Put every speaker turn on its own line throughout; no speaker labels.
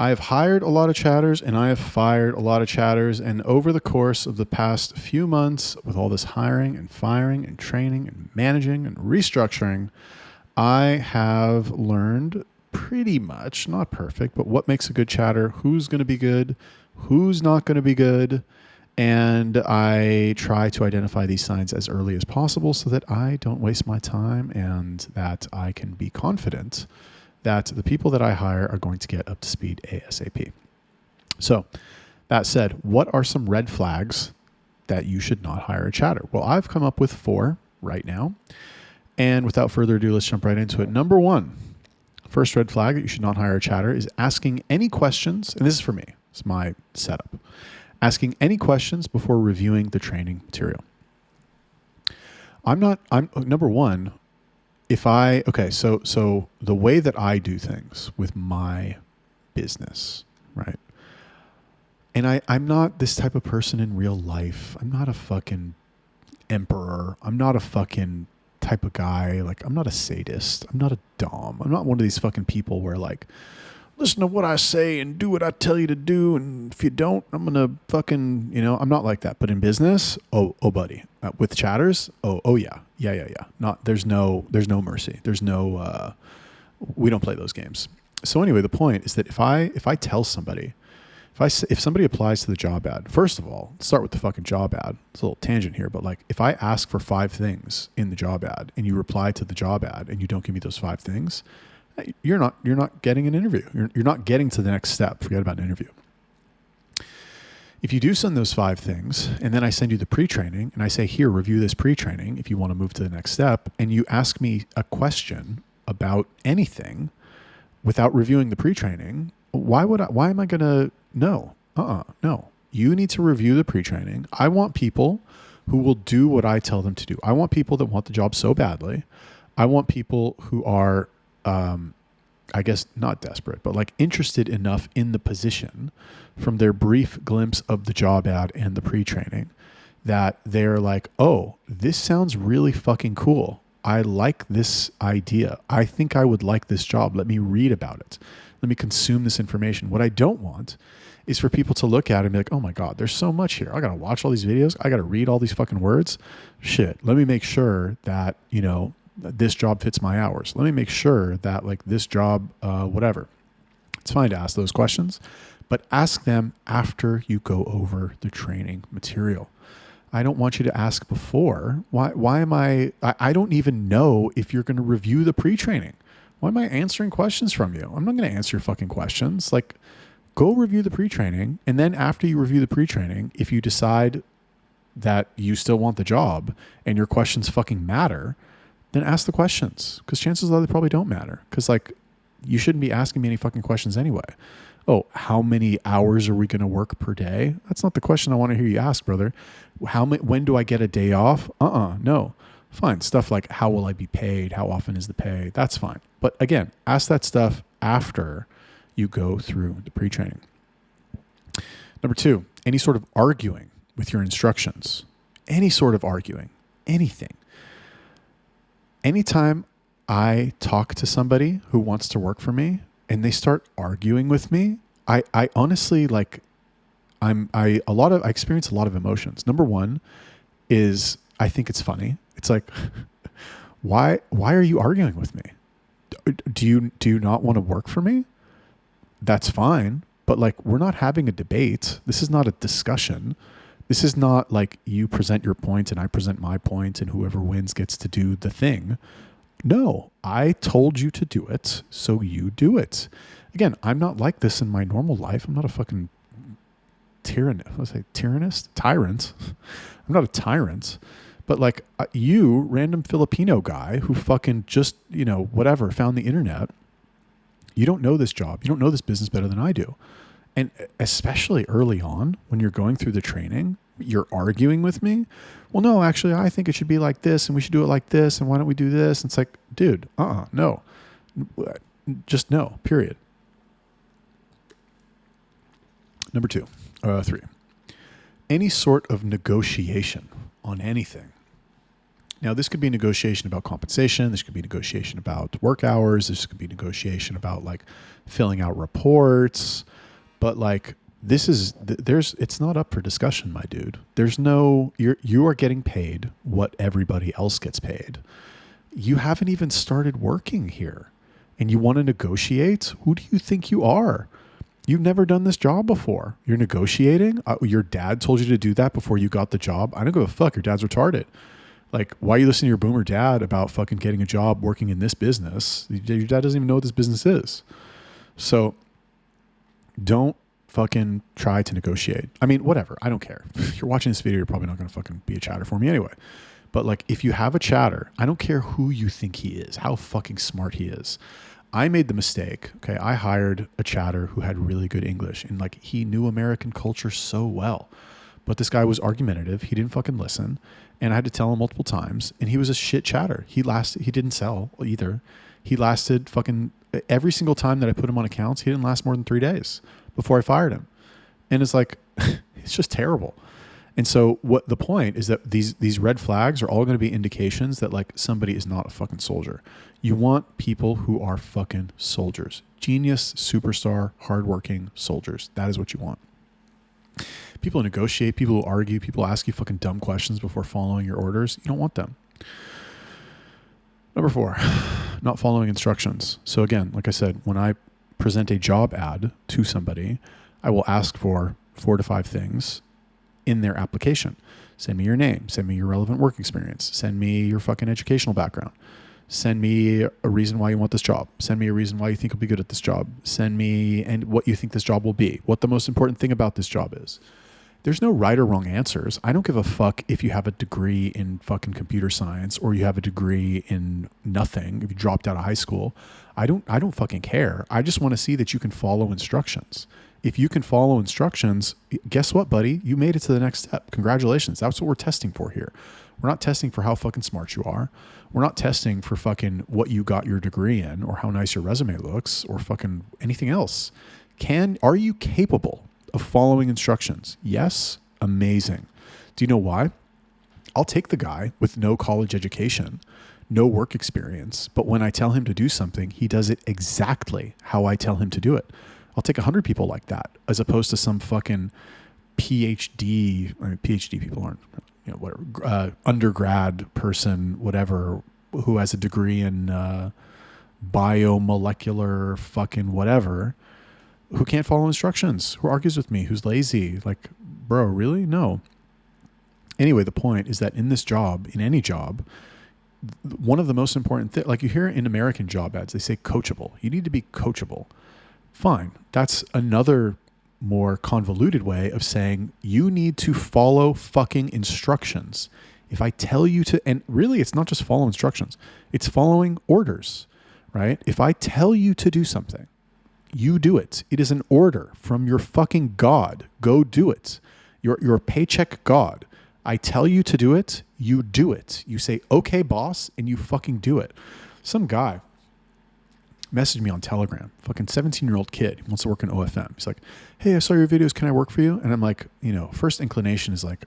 I have hired a lot of chatters and I have fired a lot of chatters. And over the course of the past few months, with all this hiring and firing and training and managing and restructuring, I have learned pretty much, not perfect, but what makes a good chatter, who's going to be good, who's not going to be good. And I try to identify these signs as early as possible so that I don't waste my time and that I can be confident that the people that I hire are going to get up to speed ASAP. So that said, what are some red flags that you should not hire a chatter? Well, I've come up with 4 right now. And without further ado, let's jump right into it. Number 1, first red flag that you should not hire a chatter is asking any questions. And this is for me. It's my setup. Asking any questions before reviewing the training material. I'm number 1. So the way that I do things with my business, right? And I'm not this type of person in real life. I'm not a fucking emperor. I'm not a fucking type of guy. Like, I'm not a sadist. I'm not a dom. I'm not one of these fucking people where like, listen to what I say and do what I tell you to do. And if you don't, I'm going to fucking, I'm not like that. But in business, oh, buddy, with chatters, oh yeah. Not, there's no mercy. There's no, we don't play those games. So anyway, the point is that if I tell somebody, if somebody applies to the job ad, first of all, start with the fucking job ad. It's a little tangent here, but like if I ask for 5 things in the job ad and you reply to the job ad and you don't give me those 5 things, you're not getting an interview. You're not getting to the next step. Forget about an interview. If you do send those 5 things and then I send you the pre-training and I say, here, review this pre-training if you want to move to the next step, and you ask me a question about anything without reviewing the pre-training, why am I going to know? No. You need to review the pre-training. I want people who will do what I tell them to do. I want people that want the job so badly. I want people who are, I guess not desperate, but like interested enough in the position from their brief glimpse of the job ad and the pre-training that they're like, oh, this sounds really fucking cool. I like this idea. I think I would like this job. Let me read about it. Let me consume this information. What I don't want is for people to look at it and be like, oh my God, there's so much here. I got to watch all these videos. I got to read all these fucking words. Shit. Let me make sure that, this job fits my hours. Let me make sure that like this job, whatever. It's fine to ask those questions, but ask them after you go over the training material. I don't want you to ask before. Why am I don't even know if you're going to review the pre-training. Why am I answering questions from you? I'm not going to answer your fucking questions. Like, go review the pre-training. And then after you review the pre-training, if you decide that you still want the job and your questions fucking matter, then ask the questions, because chances are they probably don't matter. Because like, you shouldn't be asking me any fucking questions anyway. Oh, how many hours are we going to work per day? That's not the question I want to hear you ask, brother. When do I get a day off? No. Fine. Stuff like, how will I be paid? How often is the pay? That's fine. But again, ask that stuff after you go through the pre-training. Number 2, any sort of arguing with your instructions. Any sort of arguing. Anything. Anytime I talk to somebody who wants to work for me and they start arguing with me, I honestly like, I experience a lot of emotions. Number 1 is I think it's funny. It's like, why are you arguing with me? Do you not want to work for me? That's fine. But like, we're not having a debate. This is not a discussion. This is not like you present your point and I present my point and whoever wins gets to do the thing. No, I told you to do it, so you do it. Again, I'm not like this in my normal life. I'm not a fucking tyrant. Tyrant. I'm not a tyrant. But like you, random Filipino guy who fucking just, whatever, found the internet. You don't know this job. You don't know this business better than I do. And especially early on when you're going through the training, you're arguing with me. Well, no, actually, I think it should be like this and we should do it like this. And why don't we do this? And it's like, dude, no, just no, period. Number 3, any sort of negotiation on anything. Now, this could be negotiation about compensation. This could be negotiation about work hours. This could be negotiation about like filling out reports. But like, it's not up for discussion, my dude. You are getting paid what everybody else gets paid. You haven't even started working here and you want to negotiate? Who do you think you are? You've never done this job before. You're negotiating. Your dad told you to do that before you got the job. I don't give a fuck. Your dad's retarded. Like, why are you listening to your boomer dad about fucking getting a job working in this business? Your dad doesn't even know what this business is. So don't fucking try to negotiate. I mean, whatever. I don't care. If you're watching this video, you're probably not going to fucking be a chatter for me anyway. But like, if you have a chatter, I don't care who you think he is, how fucking smart he is. I made the mistake. Okay. I hired a chatter who had really good English and like he knew American culture so well, but this guy was argumentative. He didn't fucking listen. And I had to tell him multiple times and he was a shit chatter. He didn't sell either. He lasted fucking every single time that I put him on accounts. He didn't last more than 3 days before I fired him. And it's like, it's just terrible. And so what the point is that these red flags are all going to be indications that like somebody is not a fucking soldier. You want people who are fucking soldiers, genius, superstar, hardworking soldiers. That is what you want. People who negotiate, people who argue, people who ask you fucking dumb questions before following your orders. You don't want them. Number 4, not following instructions. So again, like I said, when I present a job ad to somebody, I will ask for 4 to 5 things in their application. Send me your name, send me your relevant work experience, send me your fucking educational background, send me a reason why you want this job, send me a reason why you think you'll be good at this job, send me and what you think this job will be, what the most important thing about this job is. There's no right or wrong answers. I don't give a fuck if you have a degree in fucking computer science or you have a degree in nothing, if you dropped out of high school. I don't fucking care. I just want to see that you can follow instructions. If you can follow instructions, guess what, buddy? You made it to the next step. Congratulations. That's what we're testing for here. We're not testing for how fucking smart you are. We're not testing for fucking what you got your degree in or how nice your resume looks or fucking anything else. Are you capable of following instructions? Yes. Amazing. Do you know why? I'll take the guy with no college education, no work experience, but when I tell him to do something, he does it exactly how I tell him to do it. I'll take 100 people like that as opposed to some fucking PhD. I mean, PhD people aren't, whatever, undergrad person, whatever, who has a degree in biomolecular fucking whatever, who can't follow instructions, who argues with me, who's lazy. Like, bro, really? No. Anyway, the point is that in this job, in any job, one of the most important things, like you hear in American job ads, they say coachable. You need to be coachable. Fine. That's another more convoluted way of saying you need to follow fucking instructions. If I tell you to, and really it's not just follow instructions, it's following orders, right? If I tell you to do something, you do it. It is an order from your fucking God. Go do it. Your paycheck God. I tell you to do it, you do it. You say, okay, boss, and you fucking do it. Some guy messaged me on Telegram, fucking 17-year-old kid. He wants to work in OFM. He's like, hey, I saw your videos. Can I work for you? And I'm like, first inclination is like,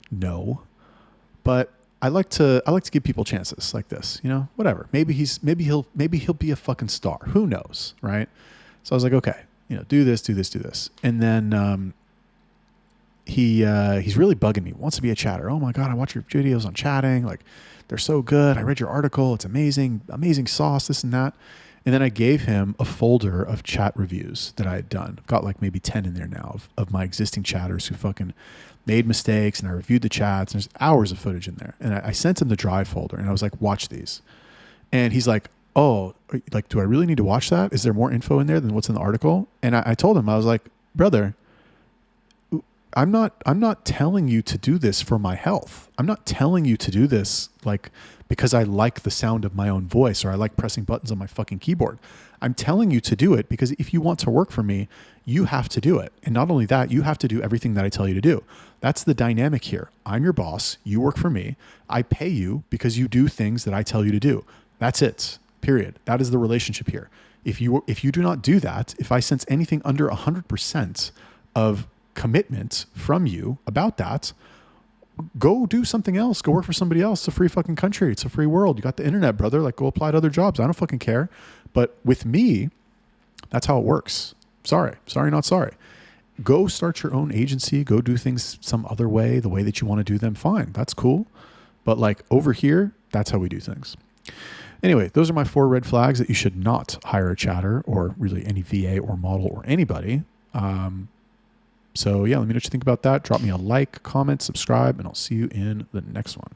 no, but I like to give people chances like this, whatever. Maybe he'll be a fucking star. Who knows? Right. So I was like, okay, do this. And then, he's really bugging me, wants to be a chatter. Oh my God, I watch your videos on chatting. Like, they're so good. I read your article. It's amazing sauce, this and that. And then I gave him a folder of chat reviews that I had done. I've got like maybe 10 in there now of my existing chatters who fucking made mistakes, and I reviewed the chats, and there's hours of footage in there. And I sent him the drive folder and I was like, watch these. And he's like, oh, like, do I really need to watch that? Is there more info in there than what's in the article? And I told him, I was like, brother, I'm not telling you to do this for my health. I'm not telling you to do this like because I like the sound of my own voice or I like pressing buttons on my fucking keyboard. I'm telling you to do it because if you want to work for me, you have to do it. And not only that, you have to do everything that I tell you to do. That's the dynamic here. I'm your boss. You work for me. I pay you because you do things that I tell you to do. That's it. Period. That is the relationship here. If you do not do that, if I sense anything under 100% of commitment from you about that, go do something else. Go work for somebody else. It's a free fucking country. It's a free world. You got the internet, brother. Like, go apply to other jobs. I don't fucking care. But with me, that's how it works. Sorry, not sorry. Go start your own agency. Go do things some other way, the way that you want to do them. Fine. That's cool. But like over here, that's how we do things. Anyway, those are my 4 red flags that you should not hire a chatter or really any VA or model or anybody. So yeah, let me know what you think about that. Drop me a like, comment, subscribe, and I'll see you in the next one.